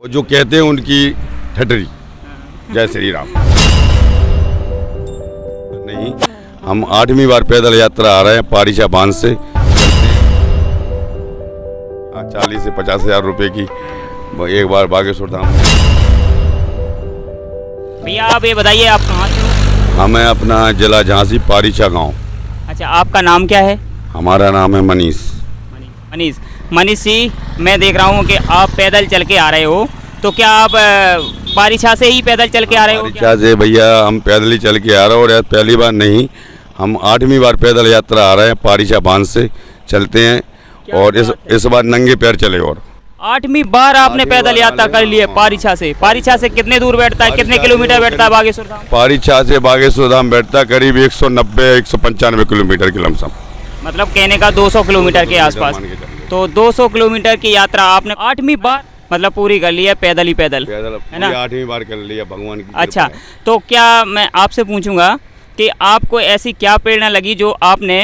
जो कहते हैं उनकी ठटरी। जय श्री राम। नहीं, हम 8वीं बार पैदल यात्रा आ रहे हैं पारिशा बांध से। 40 से 50 हज़ार रुपए की एक बार बागेश्वर धाम। भैया आप ये बताइए आप कहाँ से हो? हमें अपना जिला झांसी पारिशा गांव। अच्छा, आपका नाम क्या है? हमारा नाम है मनीष। मनीष जी, मैं देख रहा हूँ कि आप पैदल चल के आ रहे हो, तो क्या आप पारिशा से ही पैदल चल के आ रहे हो? पारिशा से भैया हम पैदल ही चल के आ रहे हो, और पहली बार नहीं, हम 8वीं बार पैदल यात्रा आ रहे हैं पारिशा बांध से चलते हैं, और इस बार नंगे पैर चले। और 8वीं बार आपने पैदल यात्रा कर ली है पारिशा से? पारिशा से कितने दूर बैठता है, कितने किलोमीटर बैठता है बागेश्वर धाम? पारिशा से बागेश्वर धाम बैठता करीब 190-195 किलोमीटर की लमसम, मतलब कहने का 200 किलोमीटर के आसपास। तो 200 किलोमीटर की यात्रा आपने 8वीं बार मतलब पूरी कर ली है पैदल ही पैदल, है ना? 8वीं बार कर लिया, भगवान की। अच्छा, तो क्या मैं आपसे पूछूंगा कि आपको ऐसी क्या प्रेरणा लगी जो आपने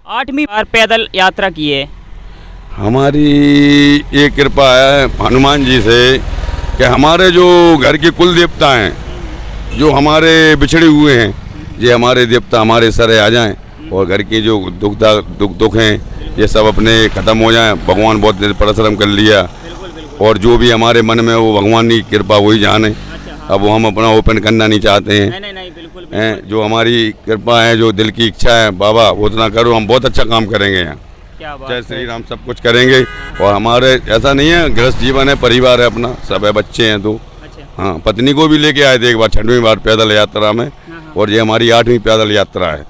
8वीं बार पैदल यात्रा की है? हमारी ये कृपा है हनुमान जी से कि हमारे जो घर के कुल देवता हैं, जो हमारे बिछड़े हुए हैं, ये हमारे देवता हमारे सरे आ जाएं, और घर के जो दुख हैं ये सब अपने ख़त्म हो जाएं। भगवान बहुत देर परिश्रम कर लिया, और जो भी हमारे मन में वो भगवान की कृपा वही जाने। अब वो हम अपना ओपन करना नहीं चाहते हैं। नहीं, बिल्कुल। जो हमारी कृपा है, जो दिल की इच्छा है, बाबा उतना करो, हम बहुत अच्छा काम करेंगे यहाँ। जय श्री राम, सब कुछ करेंगे। और हमारे ऐसा नहीं है, गृहस्थ जीवन है, परिवार है अपना, सब है, बच्चे हैं दो। हाँ, पत्नी को भी लेके आए थे एक बार 6वीं बार पैदल यात्रा में, और ये हमारी 8वीं पैदल यात्रा है।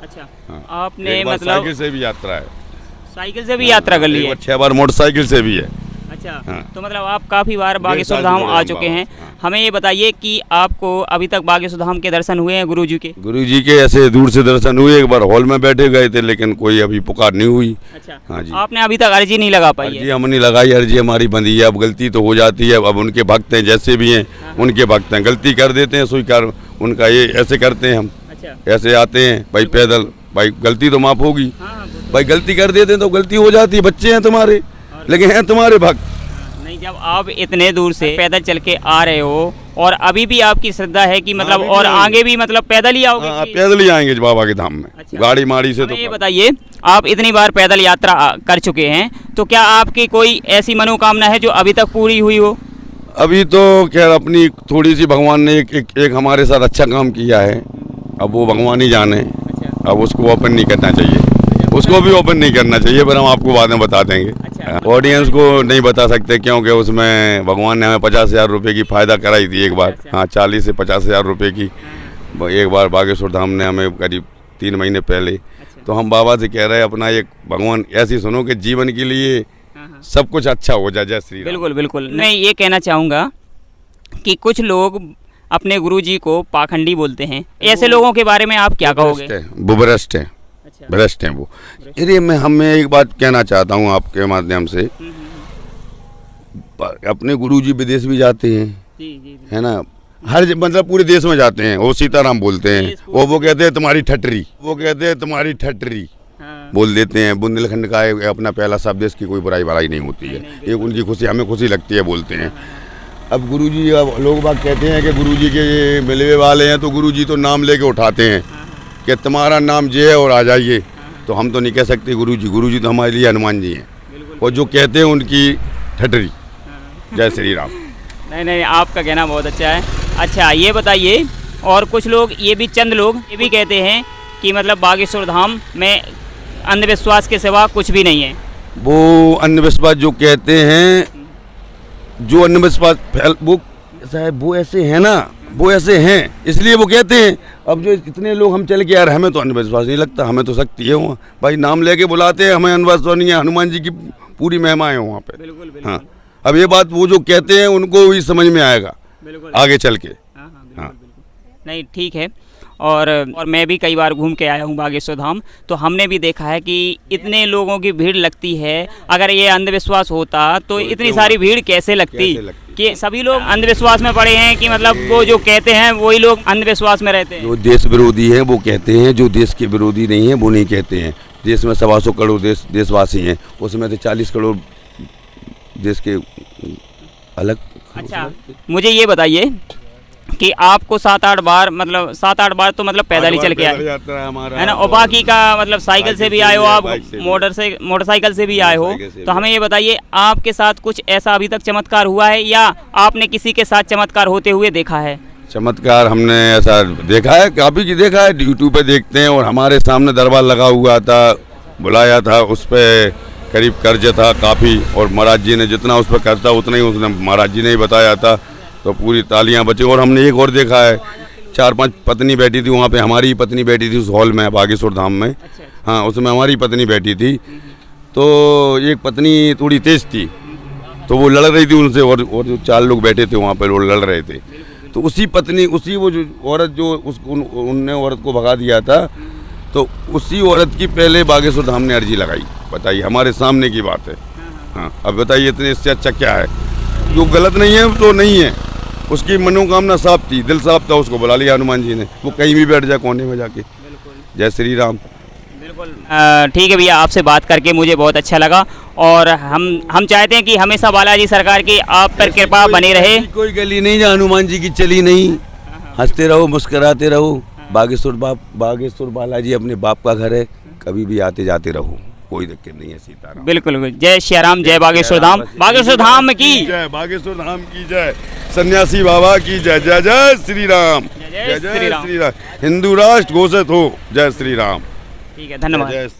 आपने मतलब साइकिल से भी यात्रा है? साइकिल से भी यात्रा कर ली है? 6 बार मोटरसाइकिल से भी है। अच्छा, तो मतलब आप काफ़ी बार बागेश्वर धाम आ चुके हैं। हमें ये बताइए कि आपको अभी तक बागेश्वर धाम के दर्शन हुए हैं गुरुजी के? गुरुजी के ऐसे दूर से दर्शन हुए, एक बार हॉल में बैठे गए थे, लेकिन कोई अभी पुकार नहीं हुई। अच्छा, हाँ जी। आपने अभी तक अर्जी नहीं लगा पाई है? अर्जी हम नहीं लगाई, अर्जी हमारी बंदी है। अब गलती तो हो जाती है, अब उनके भक्त हैं जैसे भी हैं, उनके भक्त हैं, गलती कर देते हैं, स्वीकार उनका ये ऐसे करते हैं। हम ऐसे आते हैं भाई पैदल, भाई गलती तो माफ होगी, भाई गलती कर देते हैं तो गलती हो जाती है। बच्चे हैं तुम्हारे, लेकिन हैं तुम्हारे भक्त। नहीं, जब आप इतने दूर से पैदल चल के आ रहे हो, और अभी भी आपकी श्रद्धा है कि मतलब और आगे भी मतलब पैदल ही आओगे? पैदल ही आएंगे बाबा के धाम में। अच्छा, गाड़ी माड़ी से तो। ये बताइए, आप इतनी बार पैदल यात्रा कर चुके हैं, तो क्या आपकी कोई ऐसी मनोकामना है जो अभी तक पूरी हुई हो? अभी तो खैर अपनी थोड़ी सी भगवान ने एक हमारे साथ अच्छा काम किया है, अब वो भगवान ही जाने। अब उसको ओपन नहीं करना चाहिए, उसको भी ओपन नहीं करना चाहिए, पर हम आपको बाद में बता देंगे। ऑडियंस को नहीं बता सकते, क्योंकि उसमें भगवान ने हमें 50 हज़ार रुपये की फ़ायदा कराई थी एक बार। हाँ, 40 से 50 हज़ार रुपये की एक बार बागेश्वर धाम ने हमें करीब 3 महीने पहले। तो हम बाबा से कह रहे हैं अपना एक भगवान ऐसी सुनो कि जीवन के लिए सब कुछ अच्छा हो जाए। जय श्री राम। बिल्कुल। मैं ये कहना चाहूँगा कि कुछ लोग अपने गुरुजी को पाखंडी बोलते हैं, ऐसे लोगों के बारे में आप क्या कहोगे? वो भ्रष्ट हैं, भ्रष्ट हैं वो। अरे मैं एक बात कहना चाहता हूँ आपके माध्यम से, अपने गुरुजी विदेश भी जाते हैं, है ना, हर मतलब पूरे देश में जाते हैं, वो सीताराम बोलते हैं, वो कहते हैं तुम्हारी ठटरी, वो कहते हैं तुम्हारी ठटरी बोल देते हैं। बुंदेलखंड का अपना पहला शब्द, देश की कोई बुराई भलाई नहीं होती है, एक उनकी खुशी, हमें खुशी लगती है बोलते हैं। अब गुरुजी, अब लोग बात कहते हैं कि गुरुजी के मिलवे वाले हैं, तो गुरुजी तो नाम लेके उठाते हैं कि तुम्हारा नाम जे है और आ जाइए, तो हम तो नहीं कह सकते गुरुजी तो हमारे लिए हनुमान जी हैं, और जो कहते हैं उनकी ठटरी। जय श्री राम। नहीं, आपका कहना बहुत अच्छा है। अच्छा, ये बताइए, और कुछ लोग ये भी, चंद लोग ये भी कहते हैं कि मतलब बागेश्वर धाम में अंधविश्वास के सिवा कुछ भी नहीं है। वो अंधविश्वास जो कहते हैं, जो अंधविश्वास वो साहब वो ऐसे हैं ना, वो ऐसे हैं इसलिए वो कहते हैं। अब जो इतने लोग हम चल के यार, हमें तो अंधविश्वास नहीं लगता, हमें तो शक्ति है वहाँ, भाई नाम लेके बुलाते हैं, हमें अंधविश्वास नहीं है। हनुमान जी की पूरी महिमा है वहाँ पे। बिल्कुल। हाँ, अब ये बात वो जो कहते हैं उनको भी समझ में आएगा आगे चल के। हाँ, नहीं, ठीक है। और मैं भी कई बार घूम के आया हूँ बागेश्वर धाम, तो हमने भी देखा है कि इतने लोगों की भीड़ लगती है। अगर ये अंधविश्वास होता तो इतनी सारी भीड़ कैसे लगती? कि सभी लोग अंधविश्वास में पड़े हैं कि मतलब वो जो कहते हैं वही लोग अंधविश्वास में रहते हैं। जो देश विरोधी हैं वो कहते हैं, जो देश के विरोधी नहीं है वो नहीं कहते हैं। देश में 125 करोड़ देशवासी हैं, उसमें से 40 करोड़ देश के अलग अच्छा, मुझे ये बताइए कि आपको 7-8 बार, मतलब 7-8 बार तो मतलब पैदल ही चल के आए है ना, और बाकी का मतलब साइकिल से भी आए हो आप, मोटरसाइकिल से भी आए हो। तो हमें ये बताइए, आपके साथ कुछ ऐसा अभी तक चमत्कार हुआ है या आपने किसी के साथ चमत्कार होते हुए देखा है? चमत्कार हमने ऐसा देखा है, काफ़ी की देखा है, यूट्यूब पे देखते हैं। और हमारे सामने दरबार लगा हुआ था, बुलाया था, उस पर करीब कर्ज था काफ़ी, और महाराज जी ने जितना उस पर कर्ज था उतना ही उसने महाराज जी ने ही बताया था, तो पूरी तालियां बची। और हमने एक और देखा है, 4-5 पत्नी बैठी थी वहाँ पे, हमारी पत्नी बैठी थी उस हॉल में बागेश्वर धाम में। हाँ, उसमें हमारी पत्नी बैठी थी। तो एक पत्नी थोड़ी तेज थी, तो वो लड़ रही थी उनसे, और जो 4 लोग बैठे थे वहाँ पे वो लड़ रहे थे। तो उसी पत्नी, उसी वो जो औरत जो उनने औरत को भगा दिया था, तो उसी औरत की पहले बागेश्वर धाम ने अर्जी लगाई। बताइए, हमारे सामने की बात है। हाँ, अब बताइए इतने इससे अच्छा क्या है? जो गलत नहीं है तो नहीं है, उसकी मनोकामना साफ थी, दिल साफ था, उसको बुला लिया हनुमान जी ने, वो कहीं भी बैठ जाए कोने में जाके। जय श्री राम। बिल्कुल ठीक है भैया, आपसे बात करके मुझे बहुत अच्छा लगा, और हम चाहते हैं कि हमेशा बालाजी सरकार की आप पर कृपा बनी रहे। कोई गली नहीं जहाँ हनुमान जी की चली नहीं। हंसते रहो, मुस्कुराते रहो। बागेश्वर बालाजी अपने बाप का घर है, कभी भी आते जाते रहो, कोई दिक्कत नहीं है। सीताराम। बिल्कुल, जय श्री राम, जय बागेश्वर धाम, बागेश्वर धाम की जय, बागेश्वर धाम की जय, सन्यासी बाबा की जय। जय जय श्री राम, जय जय श्री राम। हिंदू राष्ट्र घोषित हो। जय श्री राम। ठीक है, धन्यवाद।